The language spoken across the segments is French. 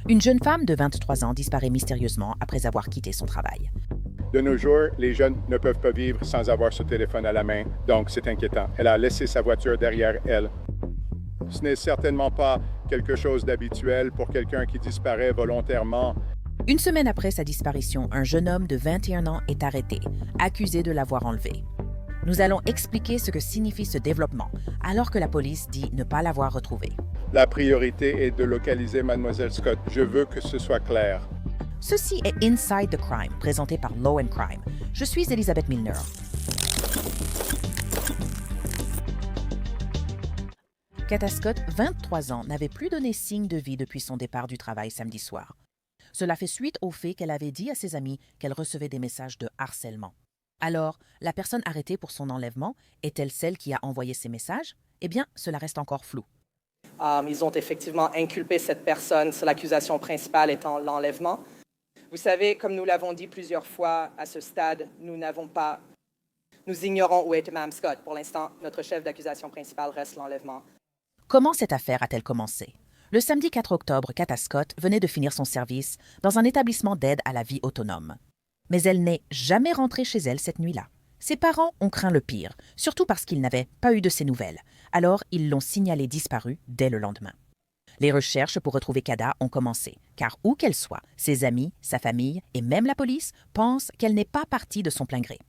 Une jeune femme de 23 ans disparaît mystérieusement après avoir quitté son travail. De nos jours, les jeunes ne peuvent pas vivre sans avoir ce téléphone à la main, donc c'est inquiétant. Elle a laissé sa voiture derrière elle. Ce n'est certainement pas quelque chose d'habituel pour quelqu'un qui disparaît volontairement. Une semaine après sa disparition, un jeune homme de 21 ans est arrêté, accusé de l'avoir enlevée. Nous allons expliquer ce que signifie ce développement, alors que la police dit ne pas l'avoir retrouvée. La priorité est de localiser Mademoiselle Scott. Je veux que ce soit clair. Ceci est Inside the Crime, présenté par Law & Crime. Je suis Elisabeth Milner. Kata Scott, 23 ans, n'avait plus donné signe de vie depuis son départ du travail samedi soir. Cela fait suite au fait qu'elle avait dit à ses amis qu'elle recevait des messages de harcèlement. Alors, la personne arrêtée pour son enlèvement est-elle celle qui a envoyé ces messages? Eh bien, cela reste encore flou. Ils ont effectivement inculpé cette personne sur l'accusation principale étant l'enlèvement. Vous savez, comme nous l'avons dit plusieurs fois à ce stade, nous ignorons où est Mme Scott. Pour l'instant, notre chef d'accusation principale reste l'enlèvement. Comment cette affaire a-t-elle commencé? Le samedi 4 octobre, Kata Scott venait de finir son service dans un établissement d'aide à la vie autonome. Mais elle n'est jamais rentrée chez elle cette nuit-là. Ses parents ont craint le pire, surtout parce qu'ils n'avaient pas eu de ses nouvelles. Alors, ils l'ont signalée disparue dès le lendemain. Les recherches pour retrouver Kada ont commencé, car où qu'elle soit, ses amis, sa famille et même la police pensent qu'elle n'est pas partie de son plein gré.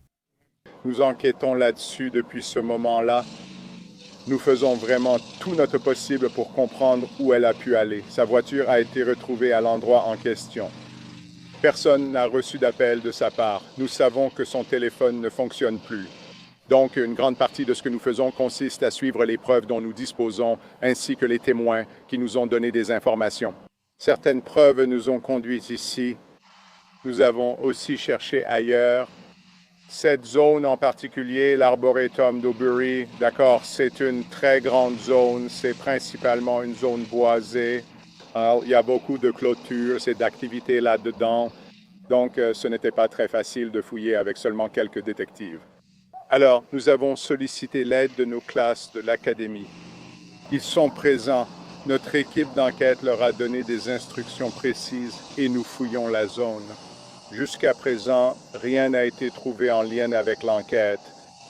Nous enquêtons là-dessus depuis ce moment-là. Nous faisons vraiment tout notre possible pour comprendre où elle a pu aller. Sa voiture a été retrouvée à l'endroit en question. Personne n'a reçu d'appel de sa part. Nous savons que son téléphone ne fonctionne plus. Donc, une grande partie de ce que nous faisons consiste à suivre les preuves dont nous disposons, ainsi que les témoins qui nous ont donné des informations. Certaines preuves nous ont conduits ici. Nous avons aussi cherché ailleurs. Cette zone en particulier, l'arboretum d'Aubury, d'accord, c'est une très grande zone. C'est principalement une zone boisée. Alors, il y a beaucoup de clôtures et d'activités là-dedans. Donc, ce n'était pas très facile de fouiller avec seulement quelques détectives. Alors, nous avons sollicité l'aide de nos classes de l'académie. Ils sont présents. Notre équipe d'enquête leur a donné des instructions précises et nous fouillons la zone. Jusqu'à présent, rien n'a été trouvé en lien avec l'enquête.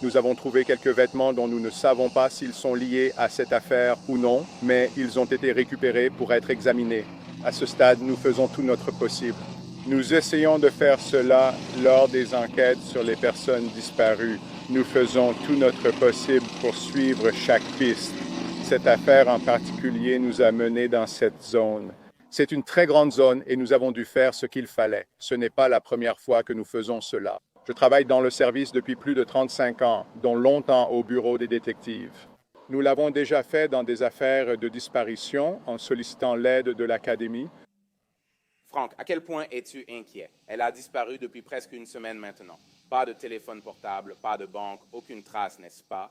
Nous avons trouvé quelques vêtements dont nous ne savons pas s'ils sont liés à cette affaire ou non, mais ils ont été récupérés pour être examinés. À ce stade, nous faisons tout notre possible. Nous essayons de faire cela lors des enquêtes sur les personnes disparues. Nous faisons tout notre possible pour suivre chaque piste. Cette affaire en particulier nous a menés dans cette zone. C'est une très grande zone et nous avons dû faire ce qu'il fallait. Ce n'est pas la première fois que nous faisons cela. Je travaille dans le service depuis plus de 35 ans, dont longtemps au bureau des détectives. Nous l'avons déjà fait dans des affaires de disparition en sollicitant l'aide de l'Académie. Franck, à quel point es-tu inquiet? Elle a disparu depuis presque une semaine maintenant. Pas de téléphone portable, pas de banque, aucune trace, n'est-ce pas?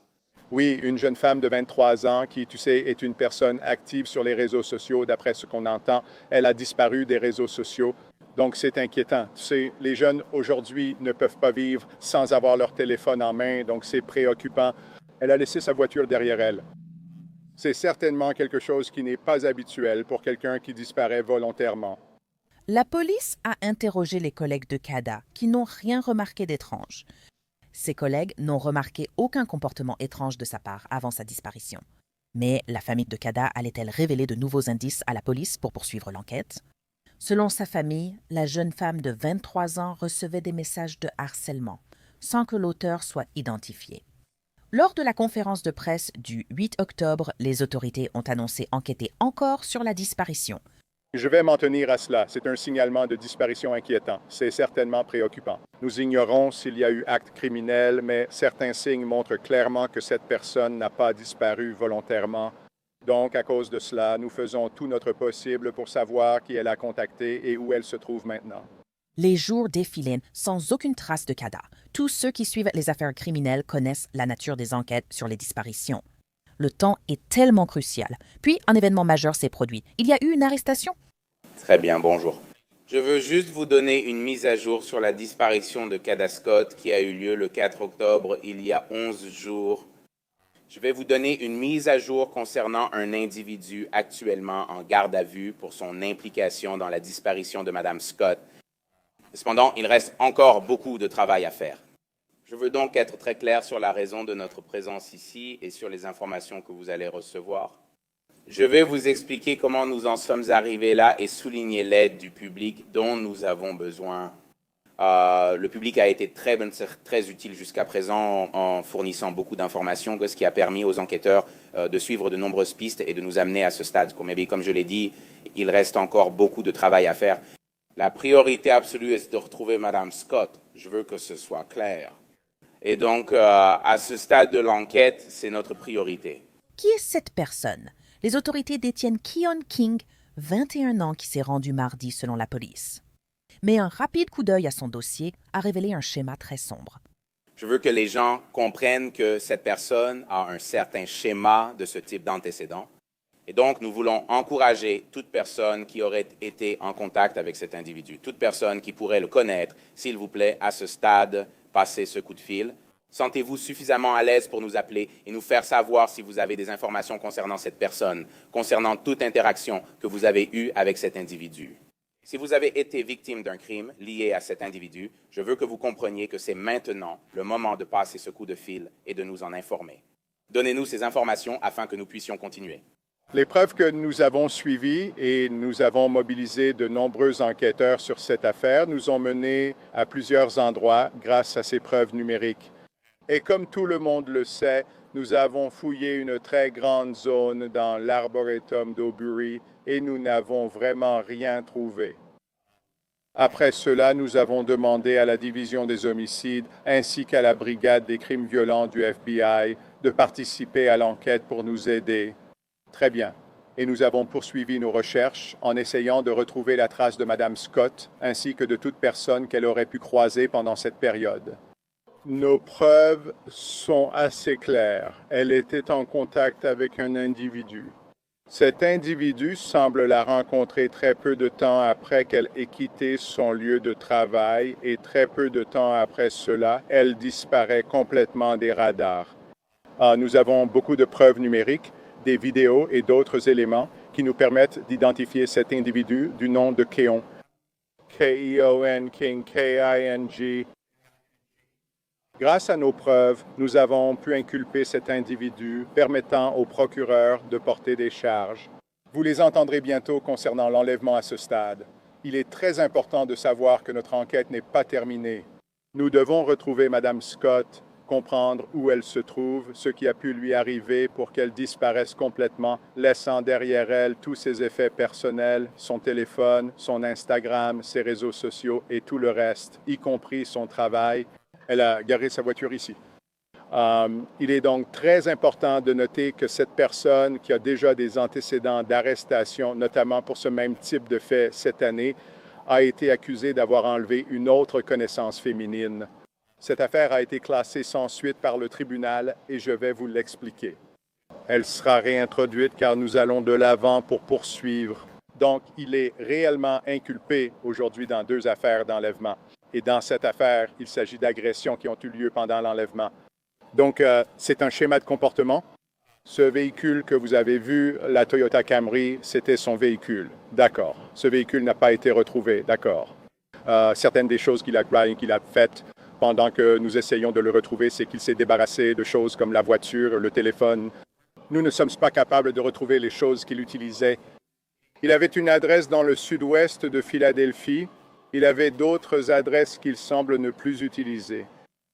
Oui, une jeune femme de 23 ans qui, tu sais, est une personne active sur les réseaux sociaux. D'après ce qu'on entend, elle a disparu des réseaux sociaux. Donc, c'est inquiétant. Tu sais, les jeunes aujourd'hui ne peuvent pas vivre sans avoir leur téléphone en main, donc c'est préoccupant. Elle a laissé sa voiture derrière elle. C'est certainement quelque chose qui n'est pas habituel pour quelqu'un qui disparaît volontairement. La police a interrogé les collègues de Kada, qui n'ont rien remarqué d'étrange. Ses collègues n'ont remarqué aucun comportement étrange de sa part avant sa disparition. Mais la famille de Kada allait-elle révéler de nouveaux indices à la police pour poursuivre l'enquête? Selon sa famille, la jeune femme de 23 ans recevait des messages de harcèlement, sans que l'auteur soit identifié. Lors de la conférence de presse du 8 octobre, les autorités ont annoncé enquêter encore sur la disparition. Je vais m'en tenir à cela. C'est un signalement de disparition inquiétant. C'est certainement préoccupant. Nous ignorons s'il y a eu acte criminel, mais certains signes montrent clairement que cette personne n'a pas disparu volontairement. Donc, à cause de cela, nous faisons tout notre possible pour savoir qui elle a contacté et où elle se trouve maintenant. Les jours défilent sans aucune trace de Kada. Tous ceux qui suivent les affaires criminelles connaissent la nature des enquêtes sur les disparitions. Le temps est tellement crucial. Puis, un événement majeur s'est produit. Il y a eu une arrestation. Très bien, bonjour. Je veux juste vous donner une mise à jour sur la disparition de Kada Scott qui a eu lieu le 4 octobre, il y a 11 jours. Je vais vous donner une mise à jour concernant un individu actuellement en garde à vue pour son implication dans la disparition de Mme Scott. Cependant, il reste encore beaucoup de travail à faire. Je veux donc être très clair sur la raison de notre présence ici et sur les informations que vous allez recevoir. Je vais vous expliquer comment nous en sommes arrivés là et souligner l'aide du public dont nous avons besoin. Le public a été très utile jusqu'à présent en fournissant beaucoup d'informations, ce qui a permis aux enquêteurs de suivre de nombreuses pistes et de nous amener à ce stade. Mais comme je l'ai dit, il reste encore beaucoup de travail à faire. La priorité absolue est de retrouver Mme Scott. Je veux que ce soit clair. Et donc, à ce stade de l'enquête, c'est notre priorité. Qui est cette personne? Les autorités détiennent Keon King, 21 ans, qui s'est rendu mardi selon la police. Mais un rapide coup d'œil à son dossier a révélé un schéma très sombre. Je veux que les gens comprennent que cette personne a un certain schéma de ce type d'antécédent. Et donc, nous voulons encourager toute personne qui aurait été en contact avec cet individu, toute personne qui pourrait le connaître, s'il vous plaît, à ce stade, passez ce coup de fil. Sentez-vous suffisamment à l'aise pour nous appeler et nous faire savoir si vous avez des informations concernant cette personne, concernant toute interaction que vous avez eue avec cet individu. Si vous avez été victime d'un crime lié à cet individu, je veux que vous compreniez que c'est maintenant le moment de passer ce coup de fil et de nous en informer. Donnez-nous ces informations afin que nous puissions continuer. Les preuves que nous avons suivies et nous avons mobilisé de nombreux enquêteurs sur cette affaire nous ont menés à plusieurs endroits grâce à ces preuves numériques. Et comme tout le monde le sait, nous avons fouillé une très grande zone dans l'arboretum d'Aubury et nous n'avons vraiment rien trouvé. Après cela, nous avons demandé à la division des homicides ainsi qu'à la brigade des crimes violents du FBI de participer à l'enquête pour nous aider. Très bien. Et nous avons poursuivi nos recherches en essayant de retrouver la trace de Mme Scott ainsi que de toute personne qu'elle aurait pu croiser pendant cette période. Nos preuves sont assez claires. Elle était en contact avec un individu. Cet individu semble la rencontrer très peu de temps après qu'elle ait quitté son lieu de travail et très peu de temps après cela, elle disparaît complètement des radars. Nous avons beaucoup de preuves numériques, des vidéos et d'autres éléments qui nous permettent d'identifier cet individu du nom de Keon. K-E-O-N, King, K-I-N-G. Grâce à nos preuves, nous avons pu inculper cet individu, permettant au procureur de porter des charges. Vous les entendrez bientôt concernant l'enlèvement à ce stade. Il est très important de savoir que notre enquête n'est pas terminée. Nous devons retrouver Mme Scott, comprendre où elle se trouve, ce qui a pu lui arriver pour qu'elle disparaisse complètement, laissant derrière elle tous ses effets personnels, son téléphone, son Instagram, ses réseaux sociaux et tout le reste, y compris son travail. Elle a garé sa voiture ici. Il est donc très important de noter que cette personne qui a déjà des antécédents d'arrestation, notamment pour ce même type de fait cette année, a été accusée d'avoir enlevé une autre connaissance féminine. Cette affaire a été classée sans suite par le tribunal et je vais vous l'expliquer. Elle sera réintroduite car nous allons de l'avant pour poursuivre. Donc, il est réellement inculpé aujourd'hui dans 2 affaires d'enlèvement. Et dans cette affaire, il s'agit d'agressions qui ont eu lieu pendant l'enlèvement. Donc, c'est un schéma de comportement. Ce véhicule que vous avez vu, la Toyota Camry, c'était son véhicule. D'accord. Ce véhicule n'a pas été retrouvé. D'accord. Certaines des choses qu'il a faites pendant que nous essayons de le retrouver, c'est qu'il s'est débarrassé de choses comme la voiture, le téléphone. Nous ne sommes pas capables de retrouver les choses qu'il utilisait. Il avait une adresse dans le sud-ouest de Philadelphie. Il avait d'autres adresses qu'il semble ne plus utiliser.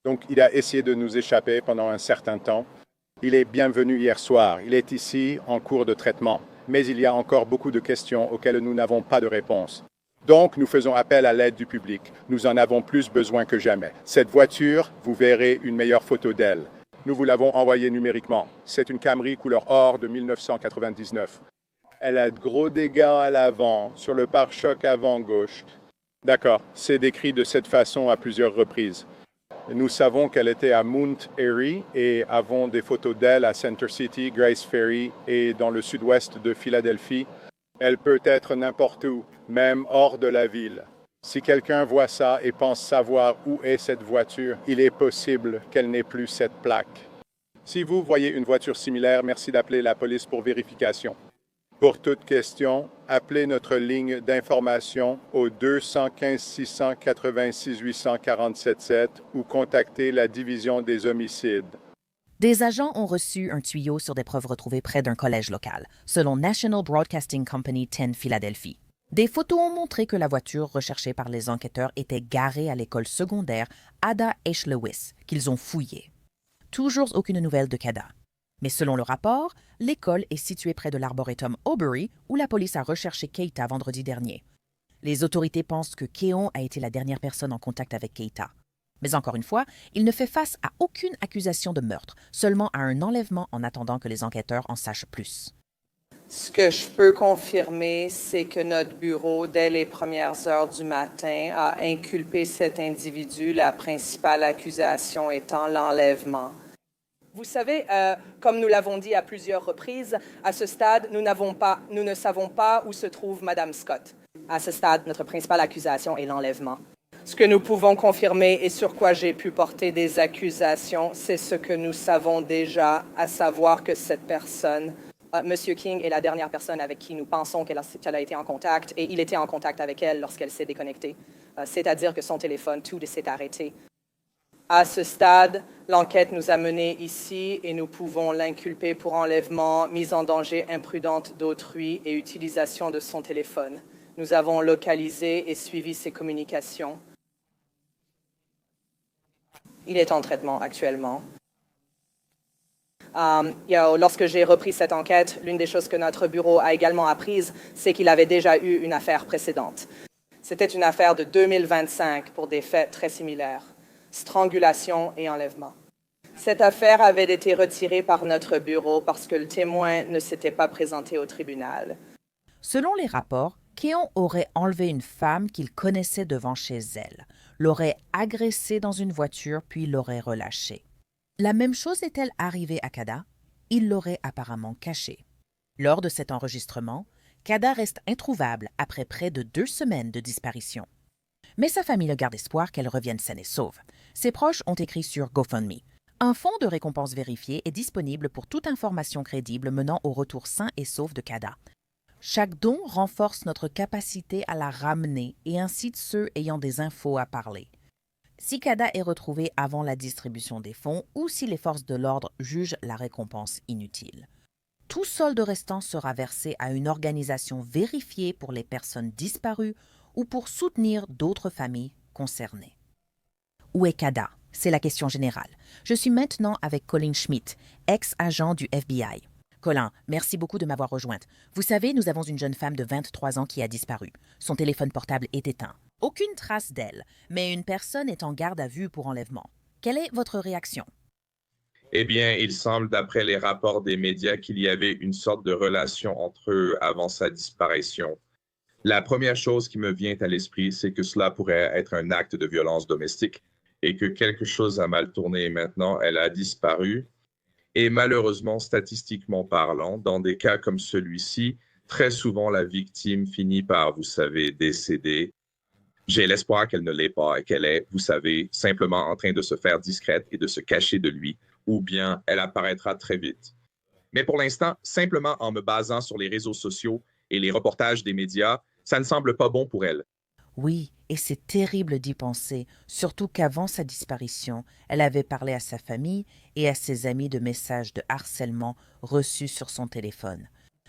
Donc, il a essayé de nous échapper pendant un certain temps. Il est bienvenu hier soir. Il est ici en cours de traitement. Mais il y a encore beaucoup de questions auxquelles nous n'avons pas de réponse. Donc, nous faisons appel à l'aide du public. Nous en avons plus besoin que jamais. Cette voiture, vous verrez une meilleure photo d'elle. Nous vous l'avons envoyée numériquement. C'est une Camry couleur or de 1999. Elle a de gros dégâts à l'avant, sur le pare-choc avant gauche. D'accord, c'est décrit de cette façon à plusieurs reprises. Nous savons qu'elle était à Mount Airy et avons des photos d'elle à Center City, Grace Ferry et dans le sud-ouest de Philadelphie. Elle peut être n'importe où, même hors de la ville. Si quelqu'un voit ça et pense savoir où est cette voiture, il est possible qu'elle n'ait plus cette plaque. Si vous voyez une voiture similaire, merci d'appeler la police pour vérification. Pour toute question, appelez notre ligne d'information au 215 686 847 ou contactez la division des homicides. Des agents ont reçu un tuyau sur des preuves retrouvées près d'un collège local, selon National Broadcasting Company 10 Philadelphie. Des photos ont montré que la voiture recherchée par les enquêteurs était garée à l'école secondaire Ada H. Lewis, qu'ils ont fouillée. Toujours aucune nouvelle de Cada. Mais selon le rapport, l'école est située près de l'arboretum Aubrey, où la police a recherché Keita vendredi dernier. Les autorités pensent que Keon a été la dernière personne en contact avec Keita. Mais encore une fois, il ne fait face à aucune accusation de meurtre, seulement à un enlèvement en attendant que les enquêteurs en sachent plus. Ce que je peux confirmer, c'est que notre bureau, dès les premières heures du matin, a inculpé cet individu, la principale accusation étant l'enlèvement. Vous savez, comme nous l'avons dit à plusieurs reprises, à ce stade, nous ne savons pas où se trouve Mme Scott. À ce stade, notre principale accusation est l'enlèvement. Ce que nous pouvons confirmer et sur quoi j'ai pu porter des accusations, c'est ce que nous savons déjà, à savoir que cette personne, M. King, est la dernière personne avec qui nous pensons qu'elle a été en contact, et il était en contact avec elle lorsqu'elle s'est déconnectée, c'est-à-dire que son téléphone, tout s'est arrêté. À ce stade, l'enquête nous a menés ici et nous pouvons l'inculper pour enlèvement, mise en danger imprudente d'autrui et utilisation de son téléphone. Nous avons localisé et suivi ses communications. Il est en traitement actuellement. Lorsque j'ai repris cette enquête, l'une des choses que notre bureau a également apprises, c'est qu'il avait déjà eu une affaire précédente. C'était une affaire de 2025 pour des faits très similaires. Strangulation et enlèvement. Cette affaire avait été retirée par notre bureau parce que le témoin ne s'était pas présenté au tribunal. Selon les rapports, Keon aurait enlevé une femme qu'il connaissait devant chez elle, l'aurait agressée dans une voiture puis l'aurait relâchée. La même chose est-elle arrivée à Cada? Il l'aurait apparemment cachée. Lors de cet enregistrement, Cada reste introuvable après près de 2 semaines de disparition. Mais sa famille ne garde espoir qu'elle revienne saine et sauve. Ses proches ont écrit sur GoFundMe. Un fonds de récompense vérifié est disponible pour toute information crédible menant au retour sain et sauf de Cada. Chaque don renforce notre capacité à la ramener et incite ceux ayant des infos à parler. Si Cada est retrouvé avant la distribution des fonds ou si les forces de l'ordre jugent la récompense inutile, tout solde restant sera versé à une organisation vérifiée pour les personnes disparues ou pour soutenir d'autres familles concernées. Où est Cada? C'est la question générale. Je suis maintenant avec Colin Schmidt, ex-agent du FBI. Colin, merci beaucoup de m'avoir rejointe. Vous savez, nous avons une jeune femme de 23 ans qui a disparu. Son téléphone portable est éteint. Aucune trace d'elle, mais une personne est en garde à vue pour enlèvement. Quelle est votre réaction? Eh bien, il semble, d'après les rapports des médias, qu'il y avait une sorte de relation entre eux avant sa disparition. La première chose qui me vient à l'esprit, c'est que cela pourrait être un acte de violence domestique et que quelque chose a mal tourné et maintenant elle a disparu. Et malheureusement, statistiquement parlant, dans des cas comme celui-ci, très souvent la victime finit par, vous savez, décéder. J'ai l'espoir qu'elle ne l'est pas et qu'elle est, vous savez, simplement en train de se faire discrète et de se cacher de lui, ou bien elle apparaîtra très vite. Mais pour l'instant, simplement en me basant sur les réseaux sociaux et les reportages des médias, ça ne semble pas bon pour elle. Oui, et c'est terrible d'y penser, surtout qu'avant sa disparition, elle avait parlé à sa famille et à ses amis de messages de harcèlement reçus sur son téléphone.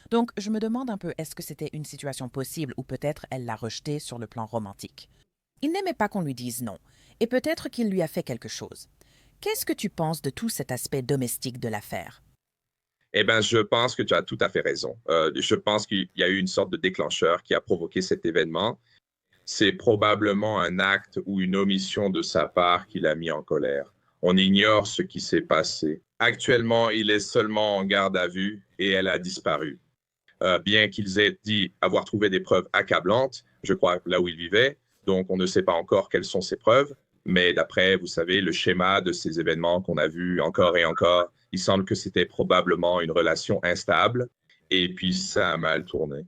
Donc, je me demande un peu, est-ce que c'était une situation possible ou peut-être elle l'a rejeté sur le plan romantique? Il n'aimait pas qu'on lui dise non, et peut-être qu'il lui a fait quelque chose. Qu'est-ce que tu penses de tout cet aspect domestique de l'affaire? Eh bien, je pense que tu as tout à fait raison. Je pense qu'il y a eu une sorte de déclencheur qui a provoqué cet événement. C'est probablement un acte ou une omission de sa part qui l'a mis en colère. On ignore ce qui s'est passé. Actuellement, il est seulement en garde à vue et elle a disparu. Bien qu'ils aient dit avoir trouvé des preuves accablantes, je crois, là où il vivait, donc on ne sait pas encore quelles sont ces preuves, mais d'après, vous savez, le schéma de ces événements qu'on a vus encore et encore, il semble que c'était probablement une relation instable et puis ça a mal tourné.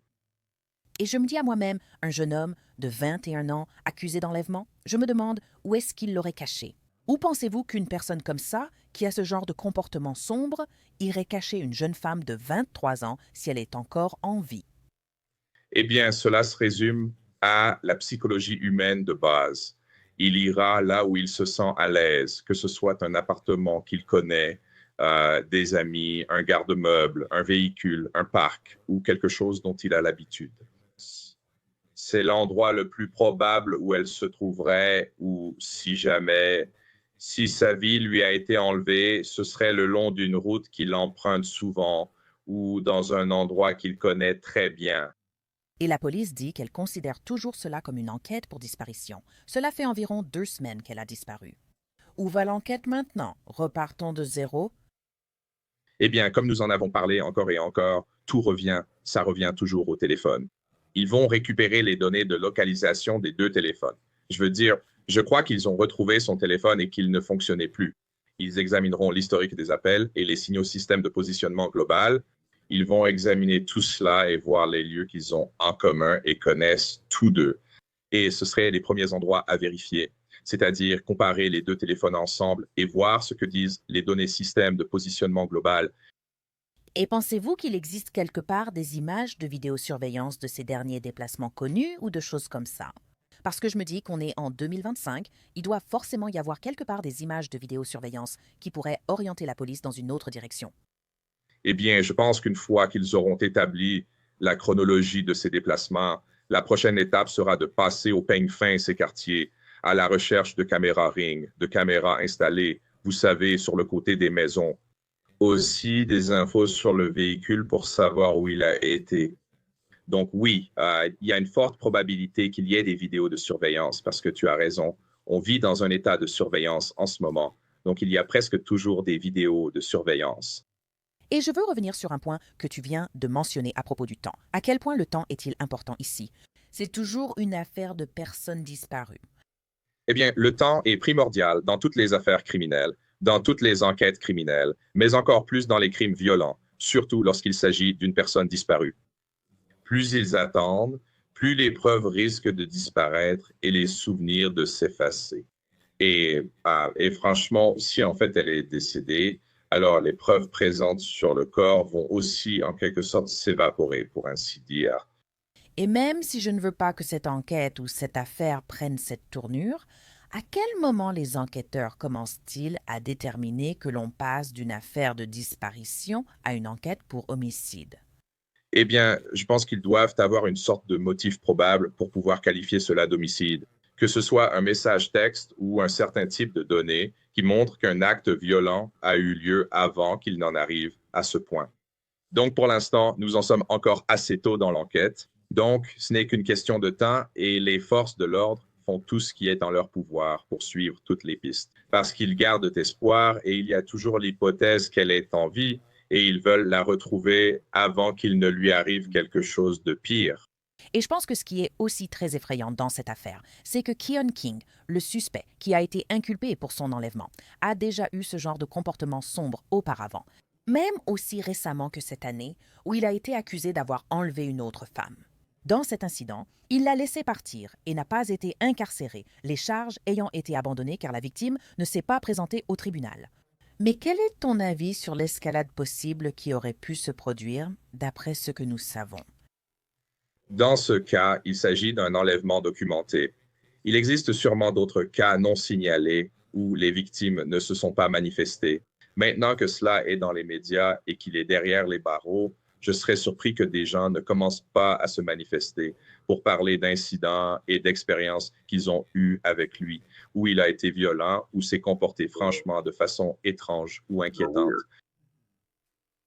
Et je me dis à moi-même, un jeune homme de 21 ans accusé d'enlèvement, je me demande où est-ce qu'il l'aurait caché. Où pensez-vous qu'une personne comme ça, qui a ce genre de comportement sombre, irait cacher une jeune femme de 23 ans si elle est encore en vie? Eh bien, cela se résume à la psychologie humaine de base. Il ira là où il se sent à l'aise, que ce soit un appartement qu'il connaît, des amis, un garde-meuble, un véhicule, un parc ou quelque chose dont il a l'habitude. C'est l'endroit le plus probable où elle se trouverait ou si sa vie lui a été enlevée, ce serait le long d'une route qu'il emprunte souvent ou dans un endroit qu'il connaît très bien. Et la police dit qu'elle considère toujours cela comme une enquête pour disparition. Cela fait environ 2 semaines qu'elle a disparu. Où va l'enquête maintenant? Repartons de zéro? Eh bien, comme nous en avons parlé encore et encore, ça revient toujours au téléphone. Ils vont récupérer les données de localisation des 2 téléphones. Je veux dire, je crois qu'ils ont retrouvé son téléphone et qu'il ne fonctionnait plus. Ils examineront l'historique des appels et les signaux système de positionnement global. Ils vont examiner tout cela et voir les lieux qu'ils ont en commun et connaissent tous deux. Et ce seraient les premiers endroits à vérifier, c'est-à-dire comparer les 2 téléphones ensemble et voir ce que disent les données système de positionnement global. Et pensez-vous qu'il existe quelque part des images de vidéosurveillance de ces derniers déplacements connus ou de choses comme ça? Parce que je me dis qu'on est en 2025, il doit forcément y avoir quelque part des images de vidéosurveillance qui pourraient orienter la police dans une autre direction. Eh bien, je pense qu'une fois qu'ils auront établi la chronologie de ces déplacements, la prochaine étape sera de passer au peigne fin ces quartiers, à la recherche de caméras Ring, de caméras installées, vous savez, sur le côté des maisons. Aussi des infos sur le véhicule pour savoir où il a été. Donc oui, il y a une forte probabilité qu'il y ait des vidéos de surveillance parce que tu as raison. On vit dans un état de surveillance en ce moment. Donc il y a presque toujours des vidéos de surveillance. Et je veux revenir sur un point que tu viens de mentionner à propos du temps. À quel point le temps est-il important ici? C'est toujours une affaire de personnes disparues. Eh bien, le temps est primordial dans toutes les affaires criminelles, dans toutes les enquêtes criminelles, mais encore plus dans les crimes violents, surtout lorsqu'il s'agit d'une personne disparue. Plus ils attendent, plus les preuves risquent de disparaître et les souvenirs de s'effacer. Et franchement, si en fait elle est décédée, alors les preuves présentes sur le corps vont aussi en quelque sorte s'évaporer, pour ainsi dire. Et même si je ne veux pas que cette enquête ou cette affaire prenne cette tournure, à quel moment les enquêteurs commencent-ils à déterminer que l'on passe d'une affaire de disparition à une enquête pour homicide? Eh bien, je pense qu'ils doivent avoir une sorte de motif probable pour pouvoir qualifier cela d'homicide, que ce soit un message texte ou un certain type de données qui montrent qu'un acte violent a eu lieu avant qu'il n'en arrive à ce point. Donc, pour l'instant, nous en sommes encore assez tôt dans l'enquête. Donc, ce n'est qu'une question de temps et les forces de l'ordre font tout ce qui est en leur pouvoir pour suivre toutes les pistes. Parce qu'ils gardent espoir et il y a toujours l'hypothèse qu'elle est en vie et ils veulent la retrouver avant qu'il ne lui arrive quelque chose de pire. Et je pense que ce qui est aussi très effrayant dans cette affaire, c'est que Keon King, le suspect qui a été inculpé pour son enlèvement, a déjà eu ce genre de comportement sombre auparavant, même aussi récemment que cette année, où il a été accusé d'avoir enlevé une autre femme. Dans cet incident, il l'a laissé partir et n'a pas été incarcéré, les charges ayant été abandonnées car la victime ne s'est pas présentée au tribunal. Mais quel est ton avis sur l'escalade possible qui aurait pu se produire, d'après ce que nous savons? Dans ce cas, il s'agit d'un enlèvement documenté. Il existe sûrement d'autres cas non signalés où les victimes ne se sont pas manifestées. Maintenant que cela est dans les médias et qu'il est derrière les barreaux, je serais surpris que des gens ne commencent pas à se manifester pour parler d'incidents et d'expériences qu'ils ont eues avec lui, où il a été violent, ou s'est comporté franchement de façon étrange ou inquiétante.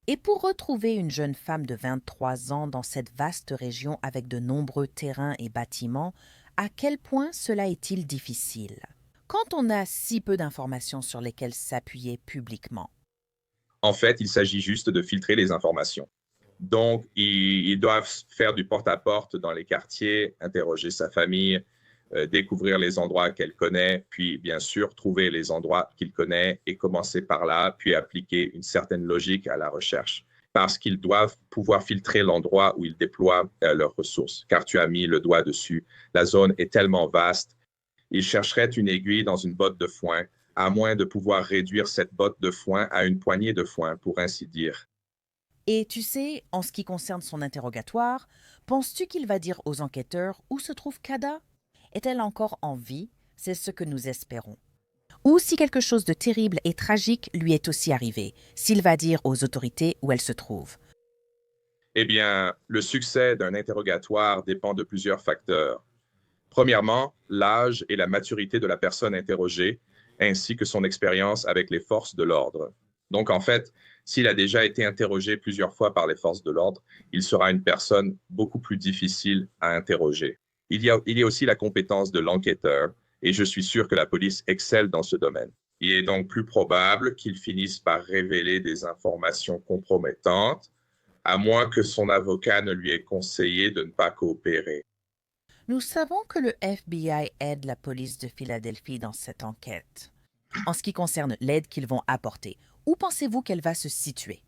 Et pour retrouver une jeune femme de 23 ans dans cette vaste région avec de nombreux terrains et bâtiments, à quel point cela est-il difficile? Quand on a si peu d'informations sur lesquelles s'appuyer publiquement? En fait, il s'agit juste de filtrer les informations. Donc, ils doivent faire du porte-à-porte dans les quartiers, interroger sa famille, découvrir les endroits qu'elle connaît, puis bien sûr trouver les endroits qu'il connaît et commencer par là, puis appliquer une certaine logique à la recherche. Parce qu'ils doivent pouvoir filtrer l'endroit où ils déploient leurs ressources, car tu as mis le doigt dessus. La zone est tellement vaste. Ils chercheraient une aiguille dans une botte de foin à moins de pouvoir réduire cette botte de foin à une poignée de foin, pour ainsi dire. Et tu sais, en ce qui concerne son interrogatoire, penses-tu qu'il va dire aux enquêteurs où se trouve Kada? Est-elle encore en vie? C'est ce que nous espérons. Ou si quelque chose de terrible et tragique lui est aussi arrivé, s'il va dire aux autorités où elle se trouve. Eh bien, le succès d'un interrogatoire dépend de plusieurs facteurs. Premièrement, l'âge et la maturité de la personne interrogée, ainsi que son expérience avec les forces de l'ordre. Donc, en fait, s'il a déjà été interrogé plusieurs fois par les forces de l'ordre, il sera une personne beaucoup plus difficile à interroger. Il y a aussi la compétence de l'enquêteur, et je suis sûr que la police excelle dans ce domaine. Il est donc plus probable qu'il finisse par révéler des informations compromettantes, à moins que son avocat ne lui ait conseillé de ne pas coopérer. Nous savons que le FBI aide la police de Philadelphie dans cette enquête. En ce qui concerne l'aide qu'ils vont apporter, où pensez-vous qu'elle va se situer?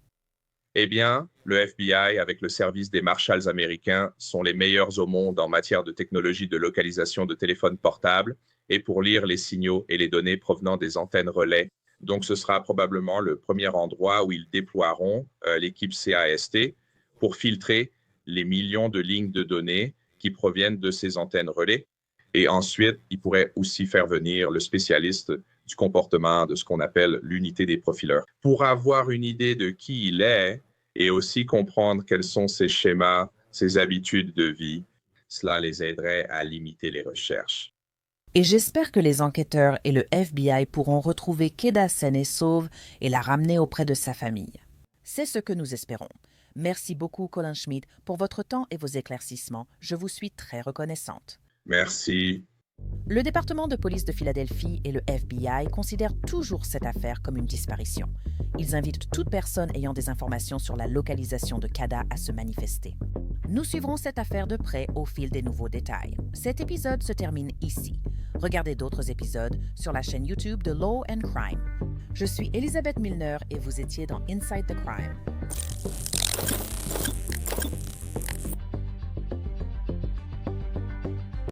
Eh bien, le FBI, avec le service des Marshals américains, sont les meilleurs au monde en matière de technologie de localisation de téléphones portables et pour lire les signaux et les données provenant des antennes relais. Donc, ce sera probablement le premier endroit où ils déploieront l'équipe CAST pour filtrer les millions de lignes de données qui proviennent de ces antennes relais. Et ensuite, ils pourraient aussi faire venir le spécialiste du comportement de ce qu'on appelle l'unité des profileurs. Pour avoir une idée de qui il est et aussi comprendre quels sont ses schémas, ses habitudes de vie, cela les aiderait à limiter les recherches. Et j'espère que les enquêteurs et le FBI pourront retrouver Keda saine et sauve et la ramener auprès de sa famille. C'est ce que nous espérons. Merci beaucoup, Colin Schmidt, pour votre temps et vos éclaircissements. Je vous suis très reconnaissante. Merci. Le département de police de Philadelphie et le FBI considèrent toujours cette affaire comme une disparition. Ils invitent toute personne ayant des informations sur la localisation de Kada à se manifester. Nous suivrons cette affaire de près au fil des nouveaux détails. Cet épisode se termine ici. Regardez d'autres épisodes sur la chaîne YouTube de Law and Crime. Je suis Elisabeth Milner et vous étiez dans Inside the Crime.